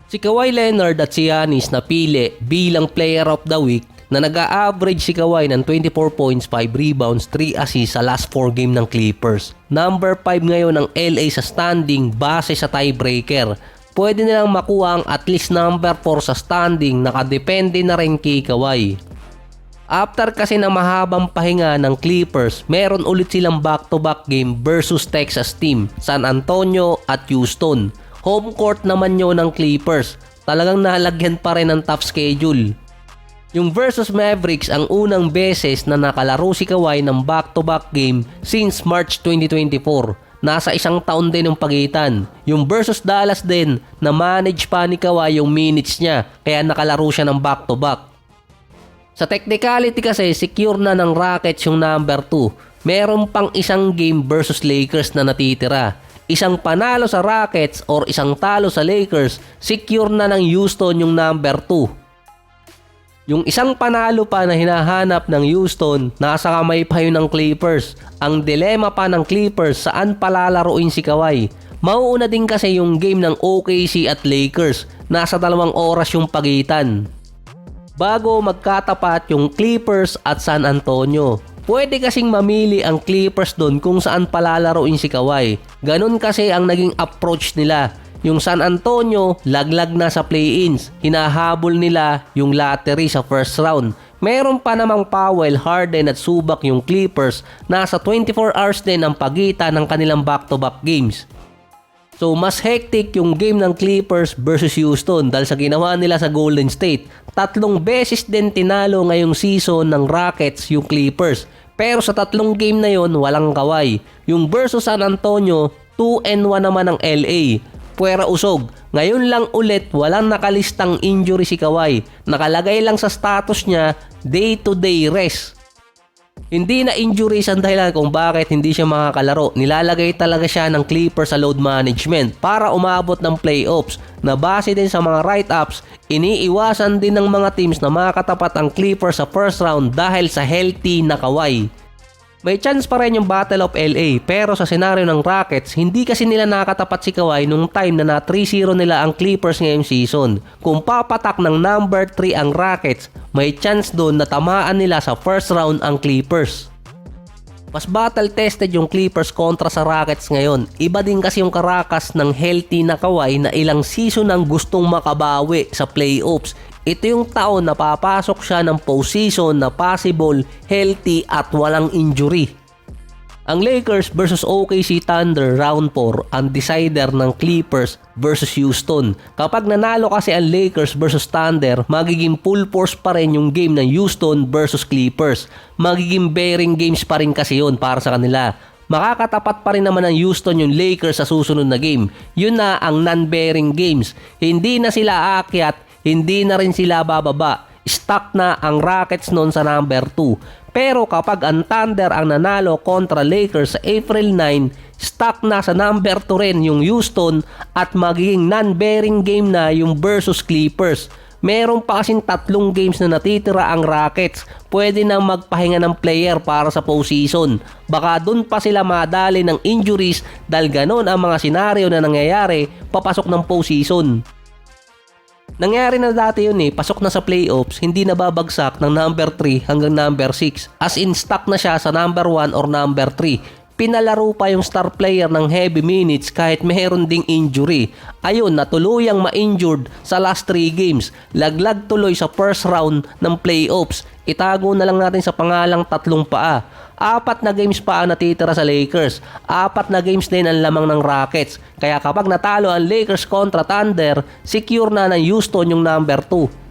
Si Kawhi Leonard at si Giannis napili bilang Player of the Week na nag-a-average si Kawhi ng 24 points, 5 rebounds, 3 assists sa last 4 game ng Clippers. Number 5 ngayon ng LA sa standing base sa tiebreaker. Pwede nilang makuha ang at least number 4 sa standing, nakadepende na rin kay Kawhi. After kasi ng mahabang pahinga ng Clippers, meron ulit silang back-to-back game versus Texas team, San Antonio at Houston. Home court naman yun ng Clippers. Talagang nalagyan pa rin ng tough schedule. Yung versus Mavericks ang unang beses na nakalaro si Kawhi ng back-to-back game since March 2024. Nasa isang taon din yung pagitan. Yung versus Dallas din, na manage pa ni Kawhi yung minutes niya, kaya nakalaro siya ng back-to-back. Sa technicality kasi, secure na ng Rockets yung number 2. Meron pang isang game versus Lakers na natitira. Isang panalo sa Rockets or isang talo sa Lakers, secure na ng Houston yung number 2. Yung isang panalo pa na hinahanap ng Houston, nasa kamay pa yun ng Clippers. Ang dilema pa ng Clippers, saan palalaruin si Kawhi? Mauuna din kasi yung game ng OKC at Lakers. Nasa 2 oras yung pagitan bago magkatapat yung Clippers at San Antonio. Pwede kasing mamili ang Clippers doon kung saan palalaruin si Kawhi. Ganun kasi ang naging approach nila. Yung San Antonio, laglag na sa play-ins. Hinahabol nila yung lottery sa first round. Meron pa namang Powell, Harden at Zubac yung Clippers. Nasa 24 hours din ang pagitan ng kanilang back-to-back games. So mas hectic yung game ng Clippers versus Houston dahil sa ginawa nila sa Golden State. 3 beses din tinalo ngayong season ng Rockets yung Clippers. Pero sa 3 game na yon walang Kawhi. Yung versus San Antonio, 2-1 naman ng LA. Puwera usog. Ngayon lang ulit walang nakalistang injury si Kawhi. Nakalagay lang sa status niya, day-to-day rest. Hindi na injuries ang dahilan kung bakit hindi siya makakalaro. Nilalagay talaga siya ng Clippers sa load management para umabot ng playoffs. Na base din sa mga write-ups, iniiwasan din ng mga teams na makatapat ang Clippers sa first round dahil sa healthy na Kawhi. May chance pa rin yung Battle of LA pero sa senaryo ng Rockets, hindi kasi nila nakatapat si Kawhi nung time na 3-0 nila ang Clippers ngayong season. Kung papatak ng number 3 ang Rockets, may chance doon na tamaan nila sa first round ang Clippers. Mas battle tested yung Clippers kontra sa Rockets ngayon. Iba din kasi yung karakas ng healthy na Kawhi na ilang season ang gustong makabawi sa playoffs. Ito yung taon na papasok siya ng postseason na possible, healthy at walang injury. Ang Lakers versus OKC Thunder round 4 ang decider ng Clippers versus Houston. Kapag nanalo kasi ang Lakers versus Thunder, magiging full force pa rin yung game ng Houston versus Clippers. Magiging bearing games pa rin kasi yun para sa kanila. Makakatapat pa rin naman ng Houston yung Lakers sa susunod na game. Yun na ang non-bearing games. Hindi na sila aakyat, hindi na rin sila bababa. Stuck na ang Rockets noon sa number 2. Pero kapag ang Thunder ang nanalo kontra Lakers sa April 9, stuck na sa number 2 rin yung Houston at magiging non-bearing game na yung versus Clippers. Meron pa kasing 3 games na natitira ang Rockets. Pwede na magpahinga ng player para sa postseason. Baka dun pa sila madali ng injuries dahil ganon ang mga senaryo na nangyayari papasok ng postseason. Nangyari na dati yun pasok na sa playoffs, hindi na babagsak ng number 3 hanggang number 6. As in stuck na siya sa number 1 or number 3. Pinalaro pa yung star player ng heavy minutes kahit meron ding injury. Ayun, natuluyang ma-injured sa last 3 games. Laglag tuloy sa first round ng playoffs. Itago na lang natin sa pangalang 3 paa. 4 na games pa ang natitira sa Lakers. 4 na games din ang lamang ng Rockets. Kaya kapag natalo ang Lakers kontra Thunder, secure na ng Houston yung number 2.